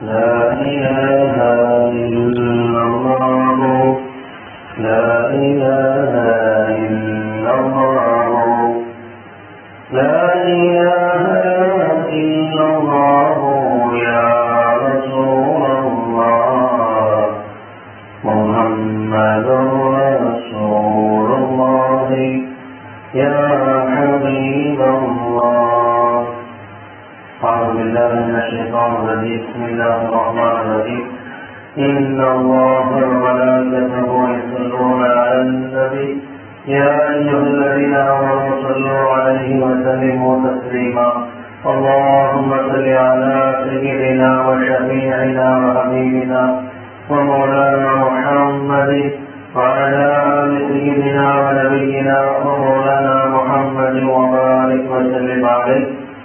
لا إله إلا الله لا إله إلا الله لا إله إلا الله يا رسول الله محمد رسول الله يا حبيب الله. أعوذ بالله من الشيطان الرجيم. بسم الله الرحمن الرحيم. إن الله وملائكته يصلون على النبي يا أيها الذين آمنوا صلوا عليه وسلموا تسليما. اللهم صل على سيدنا وشفيعنا وحبيبنا ومولانا محمد وعلى آل سيدنا ونبينا ومولانا محمد وبارك وسلم عليه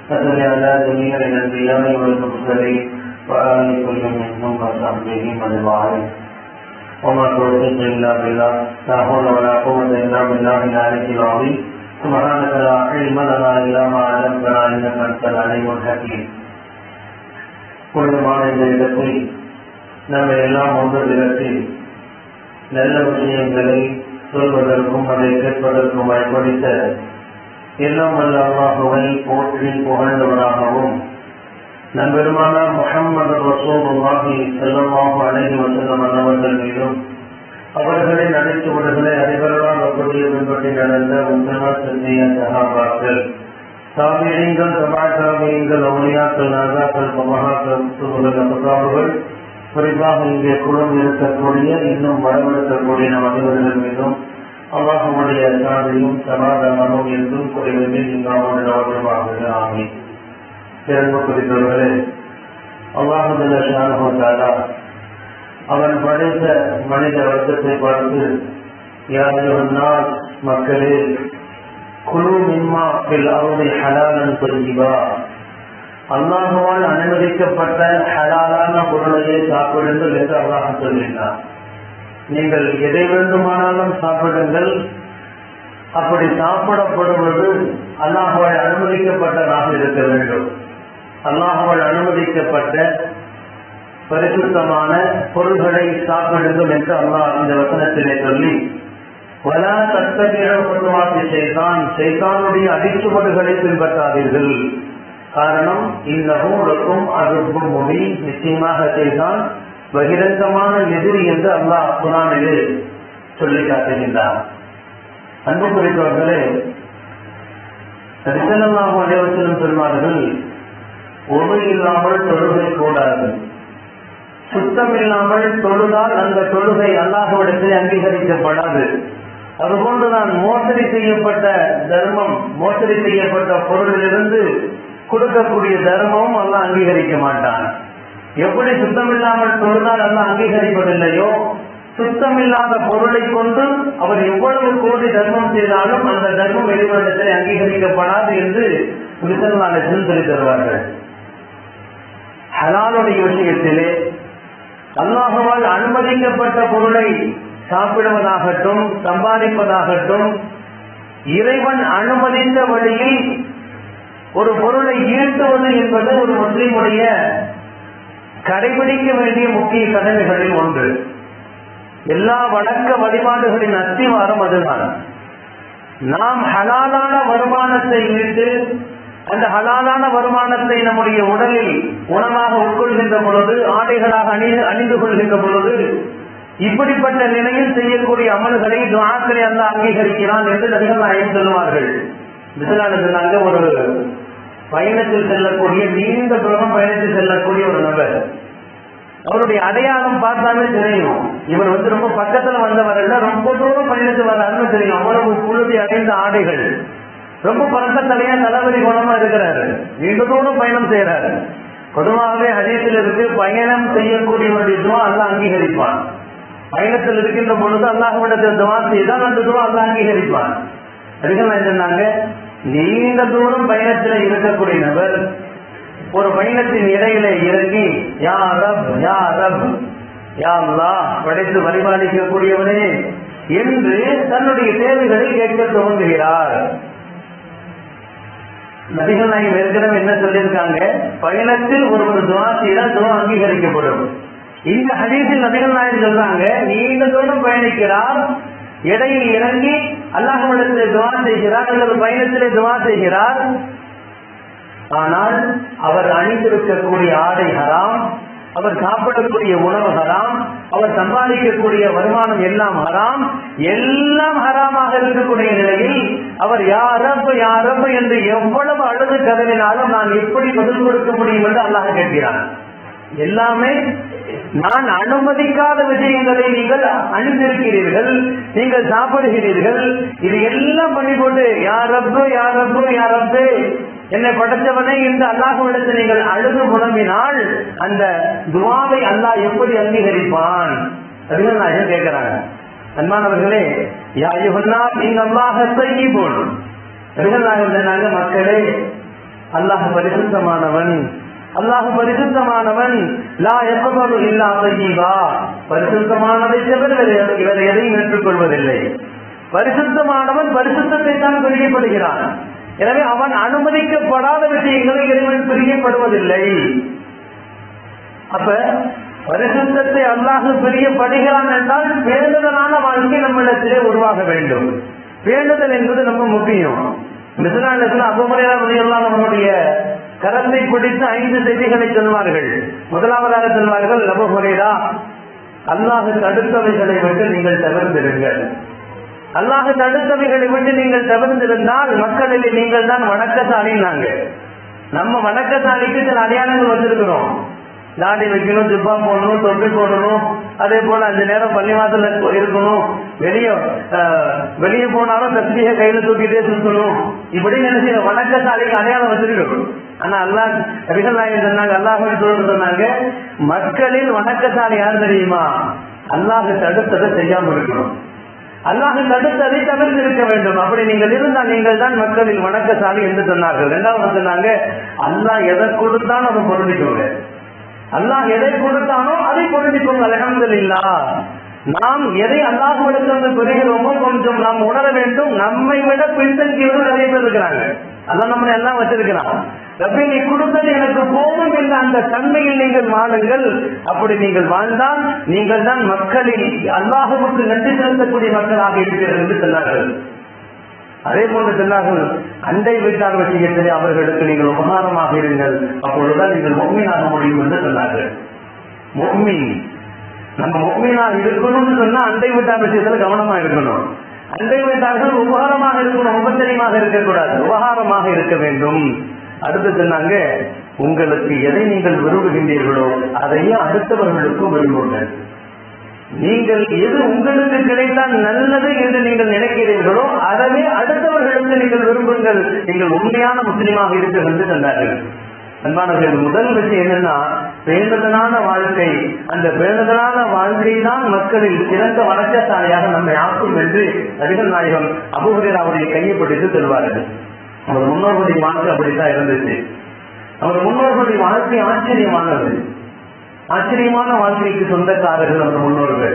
وصل على جميع الأنبياء والمرسلين وآل كل منهم وصحبهم أجمعين. وما توفيق إلا بالله لا حول ولا قوة إلا بالله العلي العظيم. سبحانك لا علم لنا إلا ما علمتنا إنك أنت العليم الحكيم. புனிதமான இந்த இடத்தில் நம்ம எல்லாம் ஒன்று திரட்டி நல்ல விஷயங்களை சொல்வதற்கும் அதை கேட்பதற்கும் பயன்படுத்த எல்லாம் வல்ல அல்லாஹ்வை போற்றி புகழ்ந்தவராகவும் நம்பெருமானார் முஹம்மது ரசூலுல்லாஹி ஸல்லல்லாஹு அலைஹி வஸல்லம் அவர்கள் மீதும் அவர்களின் அடிச்சுவடுகளை அறிவர்களால் அப்படியே பின்பற்றி நடந்த உத்தம சத்திய சஹாபாக்கள் தாபியீன்கள் தபா தாபியீன்கள் அவுலியாக்கள் நாதாக்கள் மகாக்கள் புத்தகங்கள் குறிப்பாக இங்கே குழும் இருக்கக்கூடிய இன்னும் வரவிருக்கக்கூடிய நம் அனைவர்கள் மீதும் அல்லாஹ்வுடைய சாந்தியும் சமாதானமும் என்றும் குறைவதே இங்காமல் அவர்களுமாக ஆமீன். சிறப்பு குறித்தவர்களே, அல்லாஹ் ஜல்ல ஷானஹு தஆலா அவன் படைத்த மனித வர்க்கத்தை பார்த்து யா அய்யுஹன்னாஸ் மக்களே குலு மிம்மா ஃபில் அர்தி ஹலாலன் தய்யிபா, அல்லாஹ்வால் அனுமதிக்கப்பட்ட ஹலாலான பொருளையே சாப்பிடுங்கள் என்று அல்லாஹ் சொல்கிறார். நீங்கள் எதை வேண்டுமானாலும் சாப்பிடுங்கள், அப்படி சாப்பிடப்படுவது அல்லாஹ்வால் அனுமதிக்கப்பட்டதாக இருக்க வேண்டும். அல்லாஹ்வால் அனுமதிக்கப்பட்ட பரிசுத்தமான பொருள்களை சாப்பிடுங்கள் என்று அல்லாஹ் இந்த வசனத்திலே சொல்லி வலா தத்தபிஉ ஷைத்தானுடைய அடிச்சுவடுகளை பின்பற்றாதீர்கள். காரணம் இன்னஹு லக்கும் அதுவும் முபீன், நிச்சயமாக ஷைத்தான் பகிரங்கமான எதிரி என்று அல்லாஹ் குர்ஆனிலே சொல்லி காட்டுகின்றார். அன்பு குறித்தவர்களே, ஸல்லல்லாஹு அலைஹி வஸல்லம் சொல்வார்கள், ஒது இல்லாமல் தொழுகை கூடாது. சுத்தம் இல்லாமல் தொழுதால் அந்த தொழுகை அல்லாஹ்விடத்தில் அங்கீகரிக்கப்படாது. அதுபோன்றுதான் மோசடி செய்யப்பட்ட தர்மம், மோசடி செய்யப்பட்ட பொருளிலிருந்து கொடுக்கக்கூடிய தர்மமும் அல்லாஹ் அங்கீகரிக்க மாட்டான். எப்படி சுத்தமில்லாமல் தொழுதால் அல்லாஹ் அங்கீகரிப்பதில்லையோ, சுத்தமில்லாத பொருளை கொண்டு அவர் எவ்வளவு கோடி தர்மம் செய்தாலும் அந்த தர்மம் இறைவனிடத்தில் அங்கீகரிக்கப்படாது என்று ஸல்லல்லாஹு சொல்லி தருவார்கள். ஹலாலுடைய விஷயத்திலே அல்லாஹ்வால் அனுமதிக்கப்பட்ட பொருளை சாப்பிடுவதாகட்டும் சம்பாதிப்பதாகட்டும் இறைவன் அனுமதித்த வழியில் ஒரு பொருளை ஈட்டுவது என்பது ஒரு முஸ்லிமுடைய கடைபிடிக்க வேண்டிய முக்கிய கடமைகளில் ஒன்று. எல்லா வணக்க வழிபாடுகளின் அஸ்திவாரம் அதுதான். நாம் ஹலாலான வருமானத்தை ஈட்டு அந்த ஹலாலான வருமானத்தை நம்முடைய உடலில் உணவாக உட்கொள்கின்ற பொழுது, ஆடைகளாக அணிந்து கொள்கின்ற பொழுது, இப்படிப்பட்ட நிலையில் செய்யக்கூடிய அமல்களை துஆக்களை அல்லாஹ் அங்கீகரிக்கிறான் என்று நபிகள் நாயகம் சொல்லுவார்கள். சொன்னாங்க, ஒரு பயணத்தில் செல்லக்கூடிய நீண்ட தூரம் பயணத்தில் செல்லக்கூடிய ஒரு நபர், அவருடைய அடையாளம் பார்த்தாலே தெரியும் இவர் ரொம்ப பக்கத்துல வந்தவர் அல்ல, ரொம்ப தூரம் பயணித்து வர்றாருன்னு தெரியும். அவ்வளவு புழுதி அடைந்த ஆடைகள், ரொம்ப பறக்கத்தலையா தளபதி குணமா இருக்கிறாரு, நீண்ட தூரம் பயணம் செய்யறாரு. பொதுவாகவே ஹதீஸில் இருக்கு, பயணம் செய்யக்கூடியவருடைய துவா அல்லாஹ் அங்கீகரிப்பான். பயணத்தில் இருக்கின்ற பொழுது அல்லாஹ்விடத்தில் துவா செய்தால் அந்த துவா அல்லாஹ் அங்கீகரிப்பான். அதுக்கு சொன்னாங்க, நீண்ட தூரம் பயணத்தில் இருக்கக்கூடிய நபர் ஒரு பயணத்தின் இடையில இறங்கி யா ரப் யா ரப் யா அல்லாஹ் படைத்து பரிபாலிக்கக்கூடியவனே என்று தன்னுடைய தேவைகளை கேட்க துவங்குகிறார். நபிகள் நாயகம் ஏற்கனவே என்ன சொல்லியிருக்காங்க, பயணத்தில் ஒருவர் துவா செய்தால் துவா அங்கீகரிக்கப்படும். இந்த ஹதீஸில் நபிகள் நாயகம் சொல்றாங்க, நீண்ட தூரம் பயணிக்கிறார், இடையில் இறங்கி அல்லாஹ்விடத்திலே துவா செய்கிறார் அல்லது பயணத்திலே துவா செய்கிறார், ஆனால் அவர் அணிந்திருக்கக்கூடிய ஆடை ஹராம், அவர் சாப்பிடக்கூடிய உணவு ஹராம், அவர் சம்பாதிக்கக்கூடிய வருமானம் எல்லாம் ஹராம், எல்லாம் ஹராமாக இருக்கக்கூடிய நிலையில் அவர் யாரப்ப என்று எவ்வளவு அழுது கதறினாலும் நான் எப்படி பதில் கொடுக்க முடியும் என்று அல்லாஹ் கேட்கிறான். எல்லாமே நான் அனுமதிக்காத விஷயங்களை நீங்கள் அணிந்திருக்கிறீர்கள், நீங்கள் சாப்பிடுகிறீர்கள், இது எல்லாம் பண்ணி போட்டு யாரப்பே என்னை படைத்தவனே என்று அல்லாஹ்விடத்தில் நீங்கள் அழுது புலம்பினால் அந்த துஆவை அல்லாஹ் எப்படி அங்கீகரிப்பான்? அதுதான் நான் கேட்கிறாங்க. அன்பானவர்களே, யா அய்யுஹன்னாஸ் இன்னல்லாஹ தய்யிபுன், சொன்னாங்க, மக்களே அல்லாஹ் பரிசுத்தமானவன், அல்லாஹ் பரிசுத்தமானவன், லா யக்பலு இல்லா தய்யிபா, பரிசுத்தமானதை தவிர வேறு எதையும் ஏற்றுக்கொள்வதில்லை. பரிசுத்தமானவன் பரிசுத்தத்தை தான் பிரியப்படுகிறான். எனவே அவன் அனுமதிக்கப்படாத விஷயங்களை இறைவன் பிரியப்படுவதில்லை. அப்ப பரிசுத்தத்தை அல்லாஹ் பிரியப்படுகிறான் என்றால் பேணுதலான வாழ்க்கை நம்மிடத்திலே உருவாக வேண்டும். பேணுதல் என்பது ரொம்ப முக்கியம். அபூ ஹுரைரா ரலியல்லாஹு அன்ஹு அவருடைய கரத்தை பிடித்து 5 செய்திகளை சொல்வார்கள். முதலாவதாக சொல்வார்கள், அபூ ஹுரைரா, அல்லாஹ் தடுத்தவைகளை விட்டு நீங்கள் தவிர்த்திருங்கள். அல்லாஹ் தடுத்தவைகளை விட்டு நீங்கள் தவிர்த்திருந்தால் மக்களில் நீங்கள் தான் வணக்கசாலினாங்க. நம்ம வணக்கசாலிக்கு சில அடையாளங்கள் வச்சிருக்கிறோம். தாடி வைக்கணும், ஜிப்பா போடணும், தொப்பி போடணும், அதே போல 5 நேரம் பள்ளிவாசல் இருக்கணும், வெளியே போனாலும் தஸ்பீஹை கையில தூக்கிட்டே சுற்றணும். இப்படி நினைச்சு வணக்கசாலிக்கு அடையாளம் வச்சிருக்கணும். ஆனா அல்லாஹ் நபிகள் நாயகம் சொன்னாங்க, அல்லாஹ் சொன்னாங்க, மக்களில் வணக்கசாலி யார் தெரியுமா? அல்லாஹ் தடுத்ததை செய்யாமல் இருக்கணும், அல்லாஹ் தடுத்ததை தவிர்த்து இருக்க வேண்டும். அப்படி நீங்கள் இருந்தால் நீங்கள் தான் மக்களில் வணக்கசாலி என்று சொன்னார்கள். 2வது சொன்னாங்க, அல்லாஹ் எதை கொடுத்தாலும் அதை பொருந்திக்கோங்க. அல்லாஹ் எதை கொடுத்தானோ அதை பொருந்திக்கோங்க. அல்ஹம்துலில்லாஹ். நாம் எதை அல்லாஹ்விடத்திலிருந்து பெறுகிறோமோ கொஞ்சம் நாம் உணர வேண்டும். நம்மை விட பின்தங்கியவர்கள் நிறைய பேர் இருக்கிறாங்க. அதான் நம்ம எல்லாம் வச்சிருக்கிறான். ரப்பே, நீ கொடுத்தது எனக்கு போதும் என்ற அந்த தன்மையில் நீங்கள் வாழுங்கள். அப்படி நீங்கள் வாழ்ந்தால் நீங்கள் தான் மக்களில் அல்லாஹ்வுக்கு நன்றி செலுத்தக்கூடிய மக்களாக இருக்கிறீர்கள் என்று சொன்னார்கள். அதே போன்று சொன்னார்கள், அண்டை வீட்டார் விஷயத்திலே அவர்களுக்கு நீங்கள் உபகாரமாக இருங்கள், அப்பொழுதுதான் நீங்கள் முஃமினாக முடியும் என்று சொன்னார்கள். முஃமின், நம்ம முஃமினாக இருக்கணும்னு சொன்னா அண்டை வீட்டார் விஷயத்துல கவனமா இருக்கணும். அண்டை வீட்டார்கள் உபகாரமாக இருக்கணும், உபச்சரியமாக இருக்கக்கூடாது, உபகாரமாக இருக்க வேண்டும். அடுத்து சொன்னாங்க, உங்களுக்கு எதை நீங்கள் விரும்புகின்றீர்களோ அதையே அடுத்தவர்களுக்கும் விரும்புங்கள். நீங்கள் எது உங்களுக்கு கிடைத்தால் நல்லது என்று நீங்கள் நினைக்கிறீர்களோ அதவே அடுத்தவர்களுக்கு நீங்கள் விரும்புங்கள். நீங்கள் உண்மையான முஸ்லிமாக இருக்கிறது என்று சொன்னார்கள். அன்பானவர்கள், முதல் விஷயம் என்னன்னா பேணுதலான வாழ்க்கை. அந்த பேணுதலான வாழ்க்கை தான் மக்களில் சிறந்த வணக்கசாலியாக நம்மை ஆக்கும் என்று நபிகள் நாயகம் அபூ ஹுரைரா அவருடைய கையை பிடித்து சொல்வார்கள். அவர் முன்னோர்களுடைய வாழ்க்கை அப்படித்தான் இருந்துச்சு. அவர் முன்னோர்களுடைய வாழ்க்கை ஆச்சரியமானது. ஆச்சரியமான வாழ்க்கைக்கு சொந்தக்காரர்கள் அந்த முன்னோர்கள்.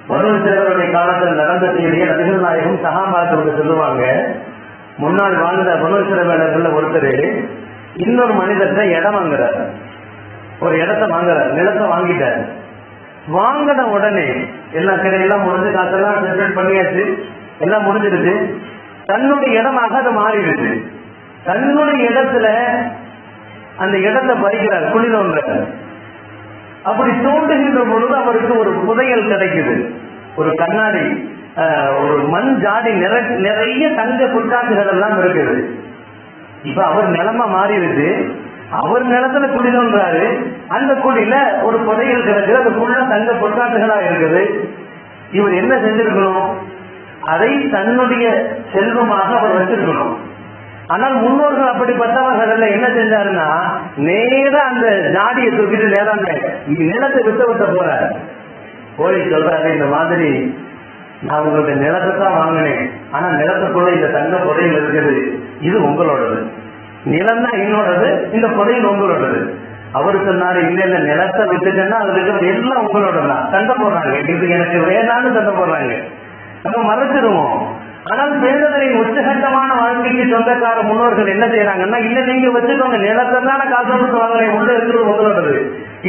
பனூ இஸ்ராயீலுடைய காலத்தில் நடந்த செய்தியை நபிகள் நாயகம் சஹாபாக்களுக்கு சொல்லுவாங்க. முன்னால் வாழ்ந்த பனூ இஸ்ராயீலர்கள் ஒருத்தர் இன்னொரு மனிதர்கிட்ட இடம் வாங்குறார். ஒரு இடத்தை வாங்குறார், நிலத்தை வாங்கிட்டார். வாங்கின உடனே எல்லா கடையெல்லாம் முடிஞ்சு, காசெல்லாம் செட்டில் பண்ணியாச்சு, எல்லாம் முடிஞ்சிருச்சு. தன்னுடைய இடமாக அதை மாறிடுச்சு. தன்னுடைய இடத்துல அந்த இடத்தை பறிக்கிறார், குழி தோன்றார். அப்படி தோண்டுகின்ற பொழுது அவருக்கு ஒரு புதையல் கிடைக்குது. ஒரு கண்ணாடி, ஒரு மண் ஜாடி நிறைய தங்க புற்காசுகள் எல்லாம் இருக்குது. இப்ப அவர் நிலமா மாறிடுச்சு. அவர் நிலத்துல குழி தோன்றாரு. அந்த குழியில ஒரு புதையல் கிடக்குது. அது ஃபுல்லா தங்க பொற்காசுகளா இருக்குது. இவர் என்ன செஞ்சிருக்கணும்? அதை தன்னுடைய செல்வமாக அவர் வச்சிருக்கணும். ஆனால் முன்னோர்கள் அப்படிப்பட்டவர்கள் என்ன செஞ்சாருன்னா, நேரா அந்த ஜாடியை தூக்கிட்டு நேரா நிலத்தை வித்த போறாரு. போய் சொல்றாரு, இந்த மாதிரி நான் உங்களுக்கு நிலத்தை தான் வாங்கினேன், ஆனா நிலத்துக்குள்ள இந்த தங்க புதையல் இருக்குது, இது உங்களோடது. நிலம் தான் என்னோடது, இந்த புதையல் உங்களோடது. அவரு சொன்னாரு, இல்ல இல்ல, நிலத்தை விட்டுட்டேன்னா அது இருக்கிறது எல்லாம் உங்களோட தான். சண்டை போடுறாங்க, இது எனக்கு வேணான்னு சண்டை போடுறாங்க. நம்ம மறைச்சிருவோம். ஆனால் பேருதலின் உச்சகட்டமான வாழ்க்கைக்கு சொந்தக்கார முன்னோர்கள் என்ன செய்யறாங்கன்னா, இல்ல நீங்க வச்சுக்கோங்க, நிலத்தை தானே காசு கொடுத்து வாங்கல, உள்ள இருக்கிறது உங்களோடது.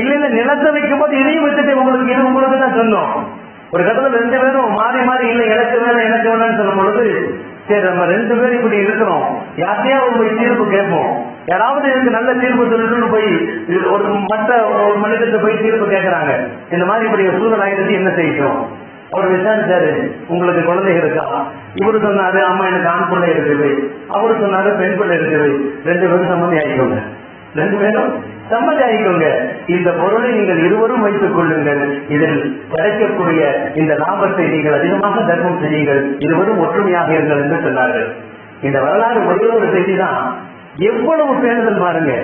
இல்ல நிலத்தை வைக்கும் போது இதையும் வச்சுட்டு உங்களுக்கு இது உங்களுக்கு தான் சொன்னோம். ஒரு கட்டத்தில் 2 பேரும் மாறி மாறி இல்லை எனக்கு வேணும் எனக்கு வேணும்னு சொல்லும் பொழுது, சரி நம்ம 2 பேரும் இப்படி இருக்கிறோம், யார்த்தையாவது போய் தீர்ப்பு கேட்போம். யாராவது இதுக்கு நல்ல தீர்ப்பு சொல்லிட்டு போய் ஒரு மற்ற ஒரு மனிதத்தை போய் தீர்ப்பு கேட்கறாங்க, இந்த மாதிரி இப்படி ஒரு சூழல் ஆயிடுச்சு என்ன செய்யணும். அவர் விசாரிச்சாரு, உங்களுக்கு குழந்தைகள் இருக்கா? இவரு சொன்னாரு, அம்மா எனக்கு ஆண் பிள்ளை இருக்குது. அவரு சொன்னாரு, பெண் பிள்ளை இருக்குது. 2 பேரும் சம்மதி ஆகிக்கோங்க, 2 பேரும் சம்மதி ஆகிக்கோங்க. இந்த பொருளை நீங்கள் இருவரும் வைத்துக் கொள்ளுங்கள், இதில் கிடைக்கக்கூடிய இந்த லாபத்தை நீங்கள் அதிகமாக தர்மம் செய்யுங்கள், இருவரும் ஒற்றுமையாக இருங்கள் என்று சொன்னார்கள். இந்த வரலாறு ஒரே ஒரு செய்தி தான், எவ்வளவு பேணுதல் பாருங்க.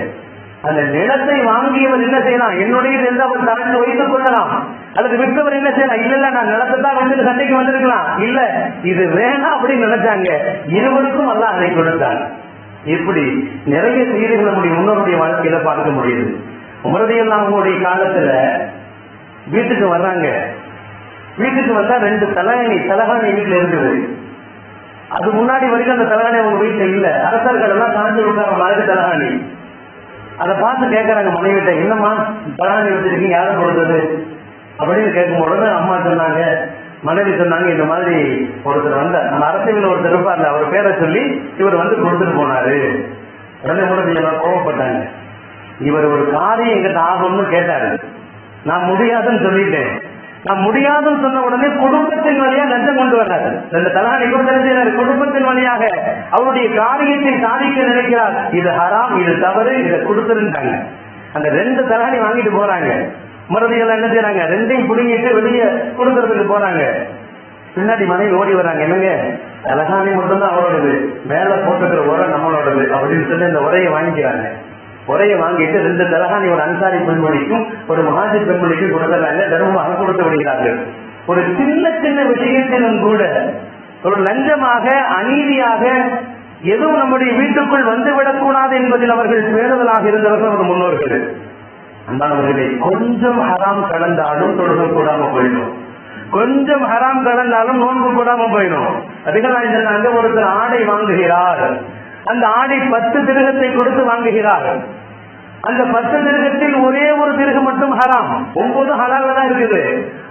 அந்த நிலத்தை வாங்கியவர் என்ன செய்யலாம், என்னுடையது என்று அவர் தரத்து வைத்துக் கொள்ளலாம். அல்லது விற்றவர் என்ன செய்யலாம், இல்ல நான் நிலத்தை தான் வந்து சண்டைக்கு வந்திருக்கலாம், இல்ல இது வேணாம் அப்படின்னு நினைச்சாங்க. இருவருக்கும் அல்லாஹ் அதை கொடுத்தாங்க. இப்படி நிறைய செய்திகள் நம்முடைய முன்னோருடைய வாழ்க்கையில பார்க்க முடியுது. உமரதியெல்லாம் அவங்களுடைய காலத்துல வீட்டுக்கு வர்றாங்க. வீட்டுக்கு வந்தா 2 தலகாணி வீட்டுல இருக்குது. அது முன்னாடி வரைக்கும் அந்த தலகாணி அவங்க வீட்டுல இல்ல. அரசர்கள் எல்லாம் சாஞ்சு விட்டாங்க மாதிரி தலகாணி. அதை பார்த்து கேட்கறாங்க மனைவிட்ட, என்னம்மா தலகாணி வச்சிருக்கீங்க, யாரும் கொடுத்தது அப்படின்னு கேட்கும் பொழுது அம்மா சொன்னாங்க, மனைவி சொன்னாங்க, இந்த மாதிரி ஒருத்தர் வந்த அந்த அரசியல் ஒருத்தர் இருப்பார்ல, அவர் பேரை சொல்லி இவர் வந்து கொடுத்துட்டு போனாரு. உடனே கூட கோவப்பட்டாங்க. இவர் ஒரு காரியம் எங்கிட்ட ஆகும்னு கேட்டாரு, நான் முடியாதுன்னு சொல்லிட்டேன். நான் முடியாதுன்னு சொன்ன உடனே குடும்பத்தின் வழியா லஞ்சம் கொண்டு வர்றாரு. இந்த தலகாணி கொடுத்தாரு, குடும்பத்தின் வழியாக அவருடைய காரியத்தை சாதிக்க நினைக்கிறார். இது ஹராம், இது தவறு, இதை கொடுத்துருந்தாங்க. அந்த 2 தலகாணி வாங்கிட்டு போறாங்க. மறுபடியும் என்ன செய்யறாங்க, 2ஐயும் புடுங்கிட்டு வெளியே கொடுக்கறதுக்கு போறாங்க. பின்னாடி மனைவி ஓடி வராங்க, என்னங்க தலகாணி மட்டும்தான் அவரோடது, மேல போட்டுக்கிற உரை நம்மளோடது அப்படின்னு சொல்லி இந்த உரையை வாங்கிக்கிறாங்க. உரையை வாங்கிட்டு 2 தலகாணி ஒரு அன்சாரி பெண்மொழிக்கும் ஒரு மகாஜிர் பெண்மொழிக்கும் கொடுத்துறாங்க. தர்மமாக கொடுத்து விடுகிறார்கள். ஒரு சின்ன சின்ன விஷயத்திலும் கூட ஒரு லஞ்சமாக அநீதியாக எதுவும் நம்முடைய வீட்டுக்குள் வந்துவிடக் கூடாது என்பதில் அவர்கள் பேணுதலாக இருந்தவர்கள் ஒரு முன்னோர்கள். அன்பானவர்களே, கொஞ்சம் ஹராம் கலந்தாலும் தொழுகை கூடாம போயிடும், கொஞ்சம் ஹராம் கலந்தாலும் நோன்பு கூடாம போயிடும். அதிகமாக ஒருத்தர் ஆடை வாங்குகிறார், அந்த ஆடை 10 திருகத்தை கொடுத்து வாங்குகிறார். அந்த 10 திருகத்தில் ஒரே ஒரு திருகம் மட்டும் ஹராம், 9 ஹலால் தான் இருக்குது.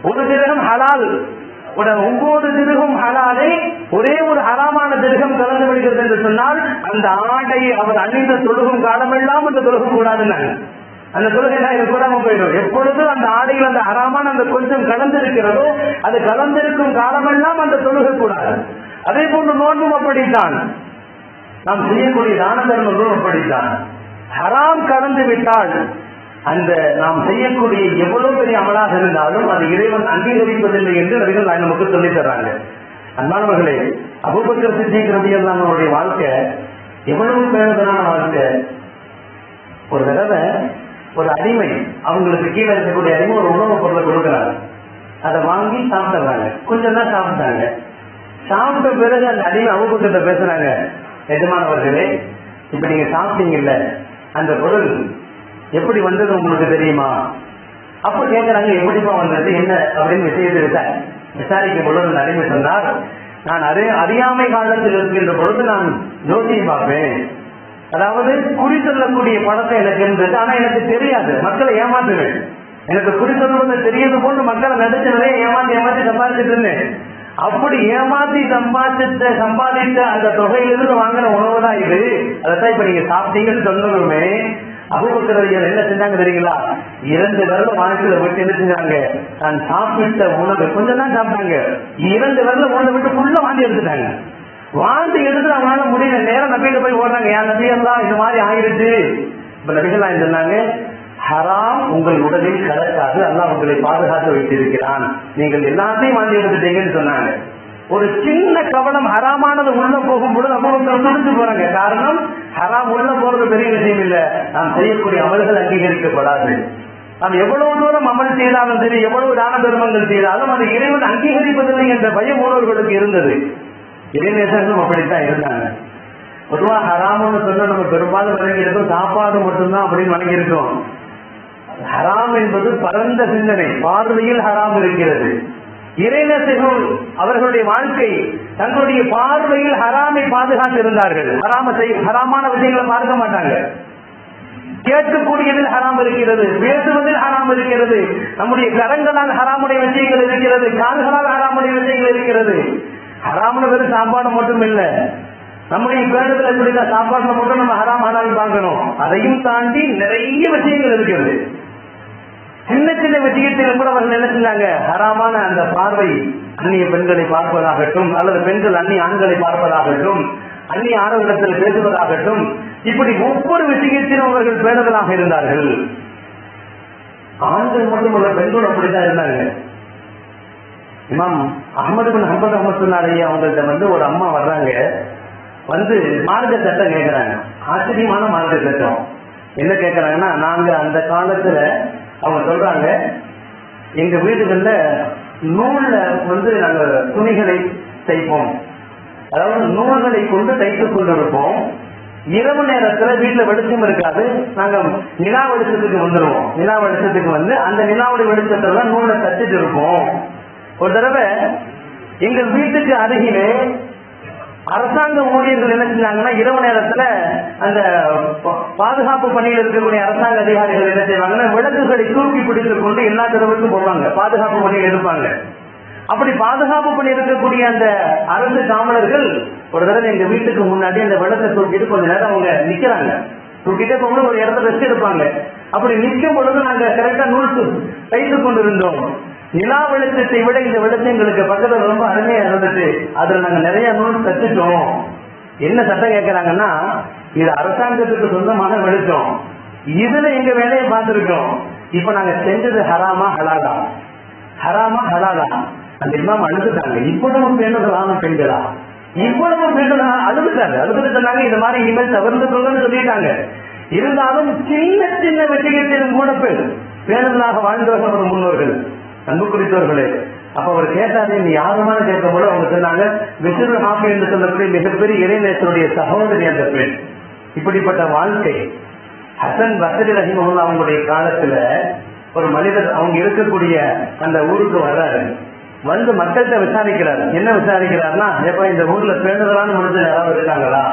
ஒரு திருகம் ஹலால், 9 திருகம் ஹலாலை ஒரே ஒரு ஹராமான திருகம் கலந்து விடுகிறது என்று சொன்னால் அந்த ஆடை அவர் அணிந்த தொழுகும் காலமெல்லாம் அந்த தொழுக கூடாதுன்னாங்க. அந்த தொழுகைதான் இது கூடாம போயிடும். எப்பொழுது அந்த ஆடையில் அந்த ஹராமான அந்த கொஞ்சம் கலந்திருக்கிறதோ அது கலந்திருக்கும் காலமெல்லாம் அந்த தொழுகை கூடாது. அதே போன்று நோன்பும் அப்படித்தான், நாம் செய்யக்கூடிய தான தர்மங்களும் அப்படித்தான். ஹராம் கலந்து விட்டால் அந்த நாம் செய்யக்கூடிய எவ்வளவு பெரிய அமலாக இருந்தாலும் அது இறைவன் அங்கீகரிப்பதில்லை என்று நபிகள் நமக்கு சொல்லித் தர்றாங்க. அன்பானவர்களே, அபூபக்கர் சித்திக் ரலியல்லாஹு அன்ஹு அவருடைய வாழ்க்கை எவ்வளவு பேணுதலான வாழ்க்கை. ஒரு தடவை ஒரு அடிமை, அவங்களுக்கு கீழே இருக்கக்கூடிய அடிமை ஒரு உணவுப் பொருளை கொடுக்குறாங்க. அதை வாங்கி சாப்பிட்டுறாங்க. கொஞ்சம் தான் சாப்பிட்டாங்க. சாப்பிட்ட பிறகு அந்த அடிமை அபூபக்கர்கிட்ட பேசுறாங்க, எஜமானவர்களே, இப்ப நீங்க சாப்பிட்டீங்கல்ல, அந்த பொருள் எப்படி வந்தது உங்களுக்கு தெரியுமா? அப்ப கேட்கறாங்க, எப்படிப்பா வந்தது என்ன அப்படின்னு விஷயத்தை விசாரிக்கும் பொழுது அந்த அடிமை சொன்னார், நான் அறியாமை காலத்தில் இருக்கின்ற பொழுது நான் ஜோதியை பார்ப்பேன். அதாவது குறி சொல்லக்கூடிய பழக்கம் எனக்கு இருந்தது, ஆனா எனக்கு தெரியாது, மக்களை ஏமாத்துவேன். எனக்கு குறி சொல்வது தெரியாது போன்று மக்களை நடிச்ச நிறைய ஏமாத்தி சம்பாதிச்சுட்டு இருந்தேன். அப்படி ஏமாத்தி சம்பாதித்த அந்த தொகையிலிருந்து வாங்கின உணவு தான் இது. அதைத்தான் இப்ப நீங்க சாப்பிட்டீங்கன்னு சொன்னதுமே அபூபக்கர் என்ன செஞ்சாங்க தெரியுங்களா? 2 விரல வானத்துல விட்டு என்ன செஞ்சாங்க, நான் சாப்பிட்ட உணவு கொஞ்சம் தான் சாப்பிட்டாங்க, 2 விரல உணவை விட்டு ஃபுல்லா வாந்தி எடுத்துட்டாங்க. வாந்தி எடுத்து அவங்களால முடியல, நேரம் நபியில போய் ஓடுறாங்க, யார் நபியெல்லாம் இது மாதிரி ஆயிடுச்சு. இப்ப நபிகள் சொன்னாங்க, ஹராம் உங்கள் உடலில் கலக்காது, அல்லாஹ் உங்களை பாதுகாத்து வைத்திருக்கிறான், நீங்கள் எல்லாத்தையும் வாந்தி எடுத்துட்டீங்கன்னு சொன்னாங்க. ஒரு சின்ன கவனம் ஹராமானது உள்ள போகும் பொழுது அபூபக்கர் துடிச்சு போறாங்க. காரணம், ஹராம் உள்ள போறது பெரிய விஷயம் இல்ல, நாம் செய்யக்கூடிய அமல்கள் அங்கீகரிக்கப்படாது. நாம் எவ்வளவு தூரம் அமல் செய்தாலும் சரி, எவ்வளவு தான தர்மங்கள் செய்தாலும் அது இறைவன் அங்கீகரிப்பதில்லை என்ற பயம் உணர்வுகளுக்கு இருந்தது. இறைநேசர்களும் அப்படித்தான் இருந்தாங்க. பொதுவா ஹராம்னு சொன்னா நம்ம பெரும்பாலும் வழங்கியிருக்கோம் சாப்பாடு மட்டும்தான் அப்படின்னு வழங்கியிருக்கோம். ஹராம் என்பது பரந்த சிந்தனை, பார்வையில் ஹராம் இருக்கிறது. இறைநேசர்கள் அவர்களுடைய வாழ்க்கை தங்களுடைய பார்வையில் ஹராமை பாதுகாத்து இருந்தார்கள். ஹராமான விஷயங்களை பார்க்க மாட்டாங்க. கேட்கக்கூடியதில் ஹராம் இருக்கிறது, பேசுவதில் ஹராம் இருக்கிறது, நம்முடைய கரங்களால் ஹராமுடைய விஷயங்கள் இருக்கிறது, கால்களால் ஹராமுடைய விஷயங்கள் இருக்கிறது. ஹராம்னு வெறும் சாப்பாடு மட்டும் இல்ல, நம்முடைய பேருந்துல எப்படிதான் சாப்பாடுல மட்டும் நம்ம ஹராம் ஹலால் பார்க்கணும். அதையும் தாண்டி நிறைய விஷயங்கள் இருக்கிறது. சின்ன சின்ன விஷயத்திலும் கூட அவர்கள் என்ன செஞ்சாங்க, ஹராமான அந்த பார்வை, அந்நிய பெண்களை பார்ப்பதாகட்டும், அல்லது பெண்கள் அந்நிய ஆண்களை பார்ப்பதாகட்டும், அந்நிய ஆரோக்கியத்தில் பேசுவதாகட்டும், இப்படி ஒவ்வொரு விஷயத்திலும் அவர்கள் பேணுதலாக இருந்தார்கள். ஆண்கள் மட்டுமல்ல, பெண்கள் அப்படித்தான் இருந்தாங்க. இமாம் அஹ்மது பின் ஹம்பல் ரஹ்மத்துல்லாஹி அவங்கள்ட்ட ஒரு அம்மா வர்றாங்க, வந்து மார்க்க சட்டம் கேட்கிறாங்க. ஆச்சரியமான மார்க்க சட்டம் என்ன கேட்கறாங்கன்னா, நாங்க அந்த காலத்துல அவங்க சொல்றாங்க, எங்க வீடுகள்ல நூல்ல நாங்க துணிகளை தைப்போம், அதாவது நூல்களை கொண்டு தைத்துக் கொண்டிருப்போம். இரவு நேரத்துல வீட்டுல வெளிச்சம் இருக்காது, நாங்க நிலா வெளிச்சத்துக்கு வந்துடுவோம். நிலா வெளிச்சத்துக்கு வந்து அந்த நிலாவுடைய வெளிச்சத்துல நூலை தச்சுட்டு இருப்போம். ஒரு தடவை எங்கள் வீட்டுக்கு அருகிலே அரசாங்க ஊழியர்கள் என்ன செஞ்சாங்கன்னா, இரவு நேரத்துல அந்த பாதுகாப்பு பணியில் இருக்கக்கூடிய அரசாங்க அதிகாரிகள் என்ன செய்வாங்கன்னா, விளக்குகளை தூக்கி பிடித்துக் கொண்டு எல்லா தெருவுக்கும் போவாங்க, பாதுகாப்பு பணியில் இருப்பாங்க. அப்படி பாதுகாப்பு பண்ணி இருக்கக்கூடிய அந்த அரசு காவலர்கள் ஒரு தடவை எங்க வீட்டுக்கு முன்னாடி அந்த விளக்கை தூக்கிட்டு கொஞ்ச நேரம் அவங்க நிக்கிறாங்க. தூக்கிட்டே போகும்போது ஒரு இடத்துல ரெஸ்ட் எடுப்பாங்க. அப்படி நிற்கும் பொழுது நாங்க கரெக்டா நூல் தைத்துக் கொண்டிருந்தோம். நிலா வெளிச்சத்தை விட இந்த வெளிச்சங்களுக்கு பக்கத்துல ரொம்ப அருமையா இருந்துட்டு அதுல நாங்க நிறைய நூல் தச்சுட்டோம். என்ன சட்டம் கேட்கிறாங்கன்னா, இது அரசாங்கத்துக்கு சொந்தமான வெளிச்சம், இதுல எங்க வேலையை பார்த்திருக்கோம். இப்ப நாங்க செஞ்சது ஹராமா ஹலாலா, ஹராமா ஹலாலா? அந்த இமாம் அழுதுட்டாங்க. இவ்வளவு பேணுதலான பெண்களா, இவ்வளவு பேணுதலான அழுதுட்டு சொன்னாங்க, இந்த மாதிரி இனிமேல் தவிர்த்துக்கணும்னு சொல்லிட்டாங்க. இருந்தாலும் சின்ன சின்ன விஷயத்திலும் கூட பேணுதலாக வாழ்ந்தவர்கள் முன்னோர்கள், அன்பு குறித்தவர்களே. அப்ப அவர் கேட்டாரு, நீ யாருமான கேட்கும் போது அவங்க சொன்னாங்க, விசுறு ஹாஃபி என்று சொல்லக்கூடிய மிகப்பெரிய இறைநேசருடைய சகோதரி அந்த பெண். இப்படிப்பட்ட வாழ்க்கை. ஹசன் பஸ்ரி ரஹிமஹுல்லாஹ் அவங்களுடைய காலத்துல ஒரு மனிதர் அவங்க இருக்கக்கூடிய அந்த ஊருக்கு வர்றாரு. வந்து மக்கள்கிட்ட விசாரிக்கிறார். என்ன விசாரிக்கிறார்னா, எப்ப இந்த ஊர்ல பேணுதலான மனிதர் யாராவது இருக்காங்களா,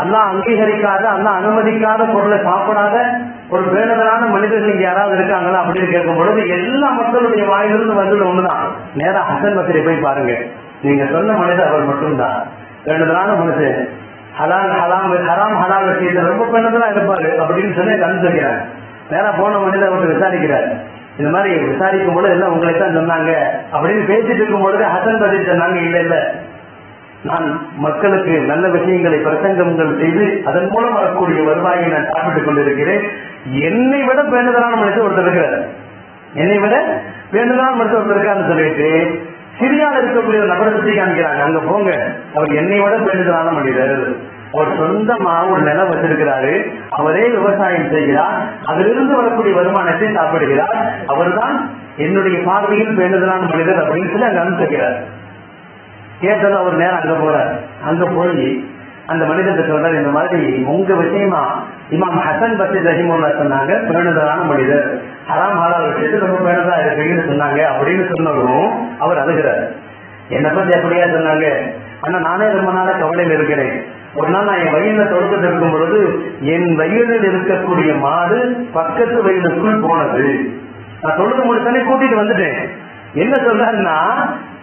அல்லாஹ் அங்கீகரிக்காத, அல்லாஹ் அனுமதிக்காத பொருளை சாப்பிடாத ஒரு பேணுதலான மனிதர்கள் இங்க யாராவது இருக்காங்களா அப்படின்னு கேட்கும் பொழுது எல்லா மக்களுடைய வாயிலிருந்து வந்தது ஒண்ணுதான், நேரா ஹசன் பஸ்ரி போய் பாருங்க, நீங்க சொன்ன மனிதர் அவர் மட்டும்தான் பேணுதலான மனிதர், ஹலால் ஹலாம் ஹராம் ஹலால் விஷயத்தில் ரொம்ப பேணுதலா இருப்பாரு அப்படின்னு சொல்லி கண்டுக்கிறார். நேரா போன மனிதர் அவர்கிட்ட விசாரிக்கிறார். இந்த மாதிரி விசாரிக்கும் பொழுது எல்லாம் உங்களை தான் சொன்னாங்க அப்படின்னு பேசிட்டு இருக்கும் பொழுது ஹசன் பஸ்ரி சொன்னாங்க, இல்ல இல்ல, நான் மக்களுக்கு நல்ல விஷயங்களை பிரசங்கங்கள் செய்து அதன் மூலம் வரக்கூடிய வருவாயை நான் சாப்பிட்டுக் கொண்டிருக்கிறேன். என்னை விட பேணுதலான மனிதர் ஒருத்தர் இருக்கிறார், என்னை விட பேணுதலான மனிதர் ஒருத்தர் இருக்காருன்னு சொல்லிட்டு சிரியாவில் இருக்கக்கூடிய ஒரு நபரை சுற்றி காமிக்கிறாங்க. அங்க போங்க, அவர் என்னை விட பேணுதலான மனிதர், அவர் சொந்தமா ஒரு நிலம் வச்சிருக்கிறாரு, அவரே விவசாயம் செய்கிறார், அதிலிருந்து வரக்கூடிய வருமானத்தை சாப்பிடுகிறார், அவர்தான் என்னுடைய பார்வையில் பேணுதலான மனிதர் அப்படின்னு சொல்லி அங்க அனுப்பிக்கிறார். கேட்டது அவர் நேரம் அங்க போறார். அங்க போய் அந்த மனிதத்தை சொல்றாரு, இந்த மாதிரி உங்க விஷயமா இமாம் ஹசன் பஸ்ரி ரஹிமஹுல்லாஹ் சொன்னாங்க, பேணுதலான மனிதர், ஹராம் ஹலால் விஷயத்து ரொம்ப பேணுதலா இருக்குன்னு சொன்னாங்க அப்படின்னு சொன்னதும் அவர் அழுகிறார். என்னை பத்தி எப்படியா சொன்னாங்க, ஆனா நானே ரொம்ப நாள கவலையில் இருக்கிறேன். ஒரு நாள் நான் என் வயல்ல தொழுத்துட்டு இருக்கும் பொழுது என் வயலில் இருக்கக்கூடிய மாடு பக்கத்து வயலுக்குள் போனது. நான் தொழுது முடிச்சோடனே கூட்டிட்டு வந்துட்டேன். என்ன சொல்றாருன்னா,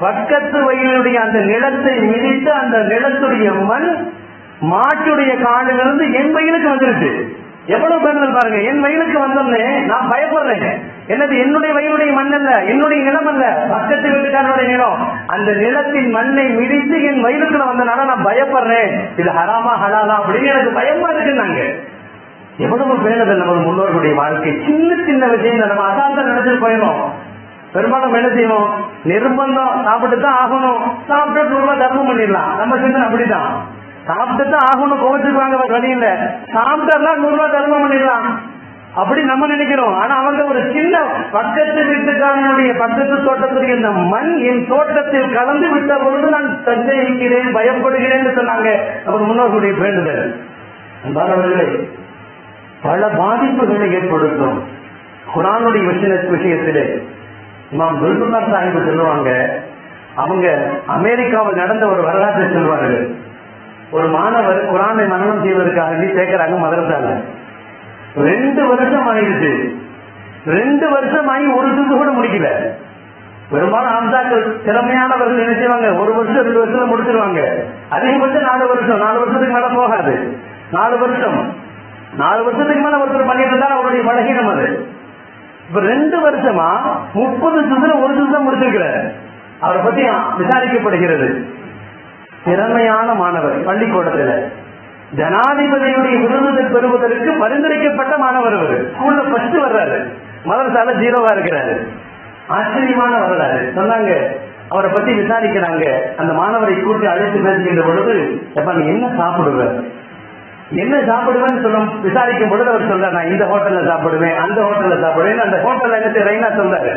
பக்கத்து வயலுடைய அந்த நிலத்தை மிதித்து அந்த நிலத்துடைய மண் மாட்டுடைய காலிலிருந்து என் வயலுக்கு வந்துருச்சு. எவ்வளவு பேர்கள் பாருங்க, என் வயலுக்கு வந்தோம்னே நான் பயப்படுறேன். என்னது, என்னுடைய வயலுடைய மண் அல்ல, என்னுடைய நிலம் அல்ல, பக்கத்து வீட்டுக்காரனுடைய நிலம். அந்த நிலத்தின் மண்ணை மிதித்து என் வயலுக்குள்ள வந்தனால நான் பயப்படுறேன், இது ஹராமா ஹலாலா அப்படின்னு எனக்கு பயமா இருக்குன்னாங்க. எவ்வளவு பேணுதல் நமது முன்னோர்களுடைய வாழ்க்கை. சின்ன சின்ன விஷயங்கள் நம்ம அசால்ட்டா நினைச்சிட்டு போயிடும். பெரும்பாலும் என்ன செய்வோம், நிர்பந்தம் சாப்பிட்டுதான் ஆகணும், சாப்பிட்டு ரூபா தர்மம் பண்ணிடலாம். நம்ம சிந்தனை அப்படிதான், சாப்பிட்டுதான் ஆகணும், கோவிச்சுக்குவாங்க வழி இல்ல, சாப்பிட்டா 100 ரூபாய் தர்மம் பண்ணிடலாம் அப்படி நம்ம நினைக்கிறோம். ஆனா அவங்க ஒரு சின்ன பக்கத்து வீட்டுக்காரனுடைய பக்கத்து தோட்டத்துடைய இந்த மண் என் தோட்டத்தில் கலந்து விட்ட பொழுது நான் சந்தேகிக்கிறேன், பயப்படுகிறேன் சொன்னாங்க. அவர் முன்னோர்களுடைய வேண்டுதல் அன்பானவர்களே பல பாதிப்புகளை ஏற்படுத்தும். குர்ஆனுடைய விஷயத்திலே இமாம் துல்குர்னார் சாஹிப் சொல்லுவாங்க, அவங்க அமெரிக்காவில் நடந்த ஒரு வரலாற்றை சொல்வார்கள். ஒரு மாணவர் குரானை மனனம் செய்வதற்காக சேர்க்கிறாங்க மதரசால. 2 வருஷம் ஆயிடுச்சு. 2 வருஷம் ஆகி ஒரு ஜுஸ் கூட முடிக்கல. பெரும்பாலும் ஆம்சாக்கள் திறமையானவர்கள் என்ன செய்வாங்க, 1 வருஷம் 2 வருஷத்துல முடிச்சிருவாங்க. அதிகபட்சம் 4 வருஷம், 4 வருஷத்துக்கு மேல போகாது. 4 வருஷம், 4 வருஷத்துக்கு மேல ஒருத்தர் பண்ணிட்டு இருந்தா அவருடைய பலகீனம் அது. இப்ப 2 வருஷமா 30 ஜுஸ்ல 1 ஜுஸ் தான் முடிச்சிருக்கிறார். அவரை பத்தி விசாரிக்கப்படுகிறது. திறமையான மாணவர், பள்ளிக்கூடத்துல ஜனாதிபதியுடைய விருது பெறுவதற்கு பரிந்துரைக்கப்பட்ட மாணவர். அவர் ஸ்கூல்ல ஃபர்ஸ்ட் வர்றாரு, மதரசால 0வா இருக்கிறாரு. ஆச்சரியமான வரலாறு சொன்னாங்க. அவரை பத்தி விசாரிக்கிறாங்க. அந்த மாணவரை கூட்டி அழைத்து பேசுகின்ற பொழுது, எப்ப நீ என்ன சாப்பிடுவ, என்ன சாப்பிடுவேன்னு சொல்ல விசாரிக்கும் பொழுது அவர் சொல்ற, நான் இந்த ஹோட்டல்ல சாப்பிடுவேன், அந்த ஹோட்டல்ல சாப்பிடுவேன். அந்த ஹோட்டல்ல என்ன செய்யறேன்னா சொல்றாரு.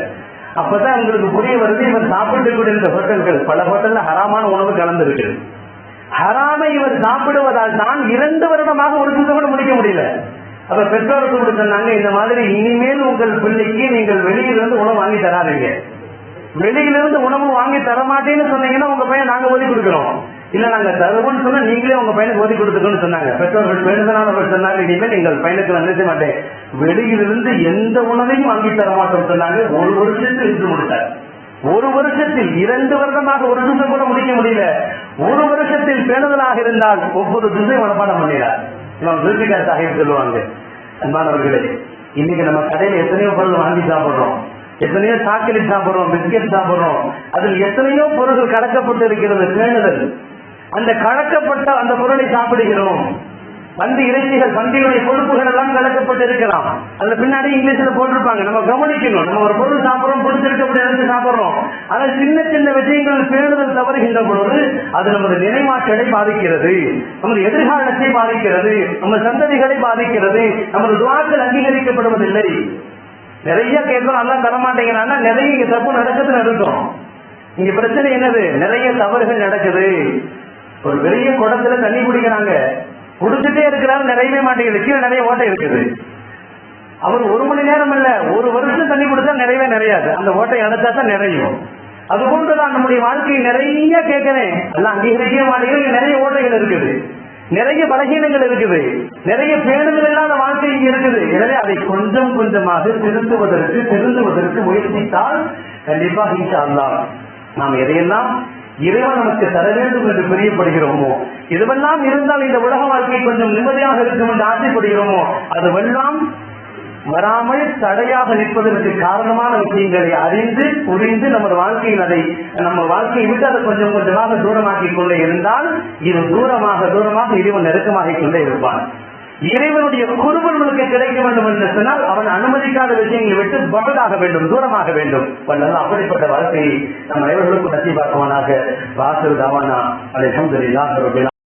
அப்பதான் உங்களுக்கு புரிய வருது, இவர் சாப்பிட்டு கூட இந்த ஹோட்டல்கள் பல ஹோட்டல்ல ஹராமான உணவு கலந்து இருக்கு. ஹராமை இவர் சாப்பிடுவதால் தான் 2 வருடமாக ஒரு ஜூஸை கூட முடிக்க முடியல. அப்ப பெற்றோருக்கு சொன்னாங்க, இந்த மாதிரி இனிமேல் உங்கள் பிள்ளைக்கு நீங்கள் வெளியிலிருந்து உணவு வாங்கி தராதீங்க. வெளியிலிருந்து உணவு வாங்கி தரமாட்டேன்னு சொன்னீங்கன்னா உங்க பையன் நாங்க ஓதி கொடுக்கிறோம், இல்ல நாங்க தருவோம்னு சொன்னா நீங்களே உங்க பையனுக்கு ஓதி கொடுத்துக்கணும்னு சொன்னாங்க. பெற்றோர்கள் வேண்டுதலானவர் சொன்னாங்க, இனிமேல் எங்கள் பையனுக்கு நான் நினைச்ச மாட்டேன், வெளியிலிருந்து எந்த உணவையும் வாங்கி தர மாட்டோம் சொன்னாங்க. 1 வருஷத்தில் இருந்து முடித்தார். 1 வருஷத்தில் 2 வருடமாக ஒரு ஜூஸை கூட முடிக்க முடியல. 1 வருஷத்தில் பேணுதலாக இருந்தால் ஒவ்வொரு ஜூஸையும் மனப்பாடம் பண்ணினார். இவன் துல்பிகார் சாஹிப் சொல்லுவாங்க, அன்பானவர்களே, இன்னைக்கு நம்ம கடையில எத்தனையோ பொருள் வாங்கி சாப்பிடுறோம், எத்தனையோ சாக்லேட் சாப்பிடுறோம், பிஸ்கெட் சாப்பிடுறோம். அதில் எத்தனையோ பொருள்கள் கலக்கப்பட்டு இருக்கிறது. பேணுதல், அந்த கலக்கப்பட்ட அந்த பொருளை சாப்பிடுகிறோம். பந்தி இறைச்சிகள், பந்தியுடைய கொழுப்புகள் எல்லாம் கலக்கப்பட்டு இருக்கலாம். அதுல பின்னாடி இங்கிலீஷ்ல போட்டிருப்பாங்க. நம்ம கவனிக்கணும். நம்ம ஒரு பொருள் சாப்பிடுறோம், பிடிச்சிருக்க சாப்பிடுறோம். ஆனால் சின்ன சின்ன விஷயங்கள் பேணுதல் தவறுகின்ற பொழுது அது நமது நினைவாற்றலை பாதிக்கிறது, நமது எதிர்காலத்தை பாதிக்கிறது, நம்ம சந்ததிகளை பாதிக்கிறது. நமது துஆக்கள் அங்கீகரிக்கப்படுவதில்லை. நிறைய கேட்கிறோம், எல்லாம் தரமாட்டேங்கிறான்னா நிறைய இங்க தப்பு நடக்குதுன்னு இருக்கும். இங்க பிரச்சனை என்னது, நிறைய தவறுகள் நடக்குது. ஒரு பெரிய குடத்துல தண்ணி குடிக்கிறாங்க, குடிச்சுட்டே இருக்கிறாரு, நிறையவே மாட்டேங்குது, கீழே நிறைய ஓட்டை இருக்குது. அவர் 1 மணி நேரம் இல்ல, 1 வருஷம் தண்ணி குடிச்சா நிறையவே நிறையாது, அந்த ஓட்டை அடைச்சா தான் நிறையும். அது போன்றுதான் நம்முடைய வாழ்க்கையை நிறைய கேட்கிறேன், எல்லாம் அங்கீகரிக்கவே மாட்டேங்குது. நிறைய ஓட்டைகள் இருக்குது, நிறைய பலகீனங்கள் இருக்குது, நிறைய பேணுதல் இல்லாத வாழ்க்கை இங்க இருக்குது. எனவே அதை கொஞ்சம் கொஞ்சமாக திருந்துவதற்கு முயற்சித்தால் கண்டிப்பாக இன்ஷா அல்லாஹ் நாம் எதையெல்லாம் இறைவன் நமக்கு தர வேண்டும் என்று பிரியப்படுகிறோமோ, இதுவெல்லாம் இருந்தால் இந்த உலக வாழ்க்கை கொஞ்சம் நிம்மதியாக இருக்கும் என்று ஆசைப்படுகிறோமோ, அதுவெல்லாம் வராமல் தடையாக நிற்பதற்கு காரணமான விஷயங்களை அறிந்து புரிந்து நமது வாழ்க்கையில் அதை நம்ம வாழ்க்கையை விட்டு அதை கொஞ்சம் கொஞ்சமாக தூரமாக்கிக் கொண்டே இருந்தால் இது தூரமாக இறைவன் நெருக்கமாகிக் கொண்டே இருப்பான். இறைவனுடைய குருவர்களுக்கு கிடைக்க வேண்டும் என்று சொன்னால் அவன் அனுமதிக்காத விஷயங்களை விட்டு பகலாக வேண்டும், தூரமாக வேண்டும். அப்படிப்பட்ட வாழ்க்கையை நம் அனைவர்களுக்கும் நசீபாக்குவானாக. வாசல் தாவானா அல்ஹம்துலில்லாஹ்.